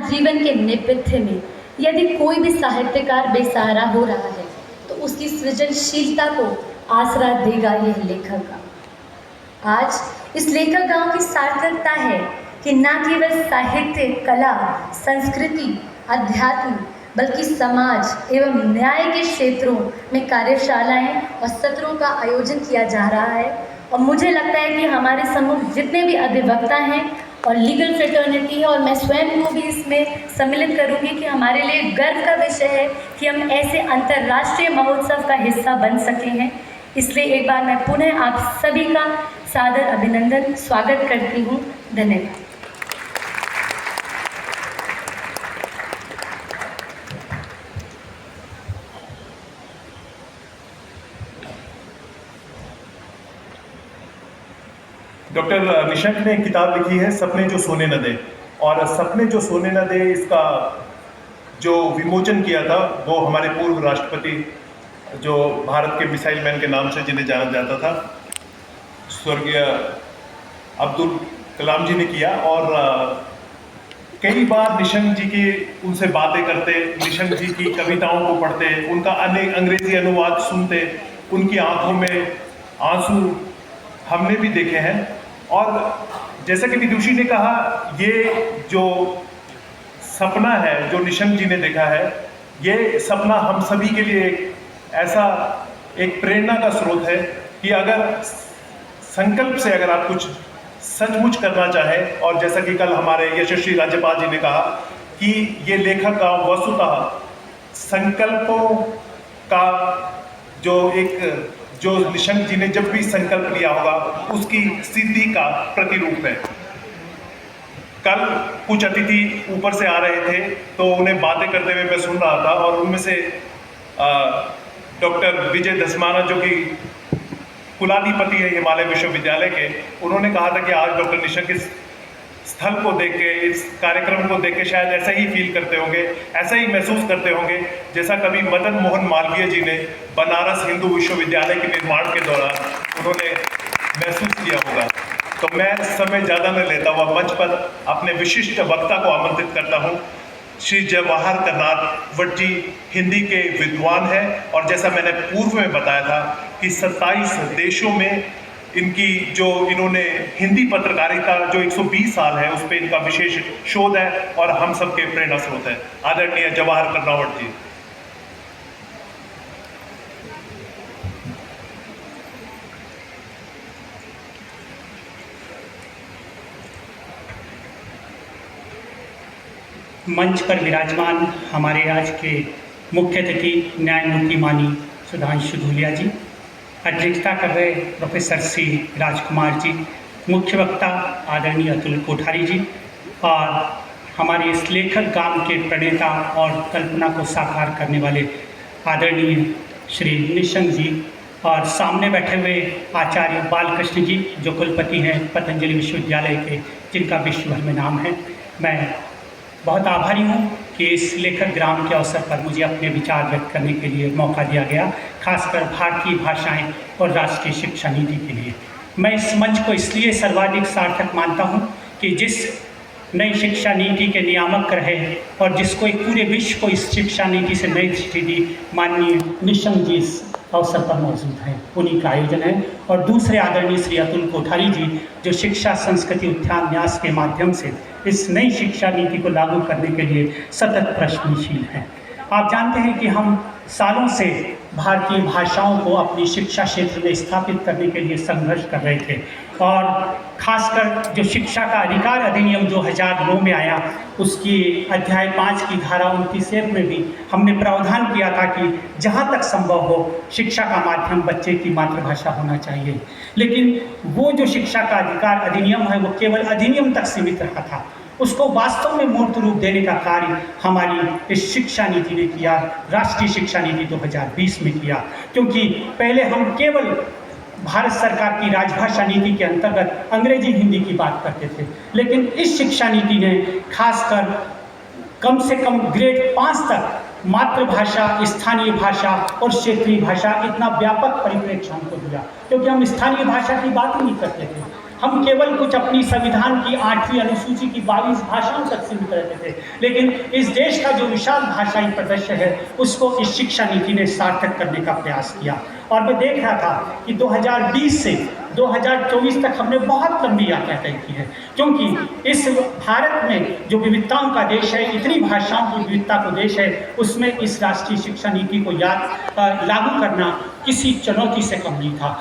जीवन के नेपथ्य में यदि कोई भी साहित्यकार बेसहारा हो रहा है तो उसकी सृजनशीलता को आसरा देगा यह लेखक गाँव। आज इस लेखक गाँव की सार्थकता है कि न केवल साहित्य, कला, संस्कृति, अध्यात्म बल्कि समाज एवं न्याय के क्षेत्रों में कार्यशालाएं और सत्रों का आयोजन किया जा रहा है। और मुझे लगता है कि हमारे सम्मुख जितने भी अधिवक्ता हैं और लीगल फ्रेटर्निटी है, और मैं स्वयं को भी इसमें सम्मिलित करूंगी कि हमारे लिए गर्व का विषय है कि हम ऐसे अंतर्राष्ट्रीय महोत्सव का हिस्सा बन सके हैं। इसलिए एक बार मैं पुनः आप सभी का सादर अभिनंदन, स्वागत करती हूँ। धन्यवाद। डॉक्टर निशंक ने एक किताब लिखी है सपने जो सोने न दे, और सपने जो सोने न दे इसका जो विमोचन किया था वो हमारे पूर्व राष्ट्रपति, जो भारत के मिसाइल मैन के नाम से जिन्हें जाना जाता था, स्वर्गीय अब्दुल कलाम जी ने किया। और कई बार निशंक जी की उनसे बातें करते, निशंक जी की कविताओं को पढ़ते, उनका अनेक अंग्रेजी अनुवाद सुनते, उनकी आंखों में आंसू हमने भी देखे हैं। और जैसा कि विदुषी ने कहा, ये जो सपना है जो निशंक जी ने देखा है, ये सपना हम सभी के लिए एक प्रेरणा का स्रोत है कि अगर संकल्प से अगर आप कुछ सचमुच करना चाहें, और जैसा कि कल हमारे यशस्वी राज्यपाल जी ने कहा कि ये लेखक का वस्तुतः संकल्पों का जो निशंक जी ने जब भी संकल्प लिया होगा उसकी सिद्धि का प्रतिरूप है। कल कुछ अतिथि ऊपर से आ रहे थे तो उन्हें बातें करते हुए मैं सुन रहा था, और उनमें से डॉक्टर विजय धस्माना जो कि कुलाधिपति है हिमालय विश्वविद्यालय के, उन्होंने कहा था कि आज डॉक्टर निशंक इस स्थल को देख के, इस कार्यक्रम को देख के शायद ऐसा ही फील करते होंगे, ऐसा ही महसूस करते होंगे जैसा कभी मदन मोहन मालवीय जी ने बनारस हिंदू विश्वविद्यालय के निर्माण के दौरान उन्होंने महसूस किया होगा। तो मैं समय ज़्यादा न लेता हुआ मंच पर अपने विशिष्ट वक्ता को आमंत्रित करता हूँ। श्री जवाहर कर्नाड जी हिंदी के विद्वान हैं, और जैसा मैंने पूर्व में बताया था कि 27 देशों में इन्होंने हिंदी पत्रकारिता जो 120 साल है उस पर इनका विशेष शोध है, और हम सबके प्रेरणा स्रोत है। आदरणीय जवाहर कर्नाड जी। मंच पर विराजमान हमारे आज के मुख्य अतिथि न्यायमूर्ति मानी सुधांशु धूलिया जी, अध्यक्षता कर रहे प्रोफेसर सी राजकुमार जी, मुख्य वक्ता आदरणीय अतुल कोठारी जी, और हमारे इस लेखक गाँव के प्रणेता और कल्पना को साकार करने वाले आदरणीय श्री निशंक जी, और सामने बैठे हुए आचार्य बालकृष्ण जी जो कुलपति हैं पतंजलि विश्वविद्यालय के, जिनका विश्व भर में नाम है। मैं बहुत आभारी हूँ कि इस लेखक ग्राम के अवसर पर मुझे अपने विचार व्यक्त करने के लिए मौका दिया गया, खासकर भारतीय भाषाएं और राष्ट्रीय शिक्षा नीति के लिए। मैं इस मंच को इसलिए सर्वाधिक सार्थक मानता हूँ कि जिस नई शिक्षा नीति के नियामक रहे और जिसको एक पूरे विश्व को इस शिक्षा नीति से नई दृष्टि दी, माननीय निशंक जी इस अवसर पर मौजूद हैं, उन्हीं का आयोजन है। और दूसरे आदरणीय श्री अतुल कोठारी जी जो शिक्षा संस्कृति उत्थान न्यास के माध्यम से इस नई शिक्षा नीति को लागू करने के लिए सतत प्रयत्नशील हैं। आप जानते हैं कि हम सालों से भारतीय भाषाओं को अपनी शिक्षा क्षेत्र में स्थापित करने के लिए संघर्ष कर रहे थे, और खासकर जो शिक्षा का अधिकार अधिनियम 2009 में आया, उसकी अध्याय 5 की धारा 29 में भी हमने प्रावधान किया था कि जहाँ तक संभव हो शिक्षा का माध्यम बच्चे की मातृभाषा होना चाहिए। लेकिन वो जो शिक्षा का अधिकार अधिनियम है वो केवल अधिनियम तक सीमित रहा था, उसको वास्तव में मूर्त रूप देने का कार्य हमारी इस शिक्षा नीति ने किया, राष्ट्रीय शिक्षा नीति 2020 में किया। क्योंकि पहले हम केवल भारत सरकार की राजभाषा नीति के अंतर्गत अंग्रेजी हिंदी की बात करते थे, लेकिन इस शिक्षा नीति ने खासकर कम से कम ग्रेड 5 तक मातृभाषा, स्थानीय भाषा और क्षेत्रीय भाषा इतना व्यापक परिप्रेक्ष्य हमको दिया, क्योंकि हम स्थानीय भाषा की बात ही नहीं करते थे। हम केवल कुछ अपनी संविधान की 8वीं अनुसूची की 22 भाषाओं तक सीमित रहते थे, लेकिन इस देश का जो विशाल भाषाई परिदृश्य है उसको इस शिक्षा नीति ने सार्थक करने का प्रयास किया। और मैं देख रहा था कि 2020 से 2024 तक हमने बहुत लंबी यात्रा तय की है, क्योंकि इस भारत में जो विविधताओं का देश है, इतनी भाषाओं की विविधता का देश है, उसमें इस राष्ट्रीय शिक्षा नीति को लागू करना किसी चुनौती से कम नहीं था।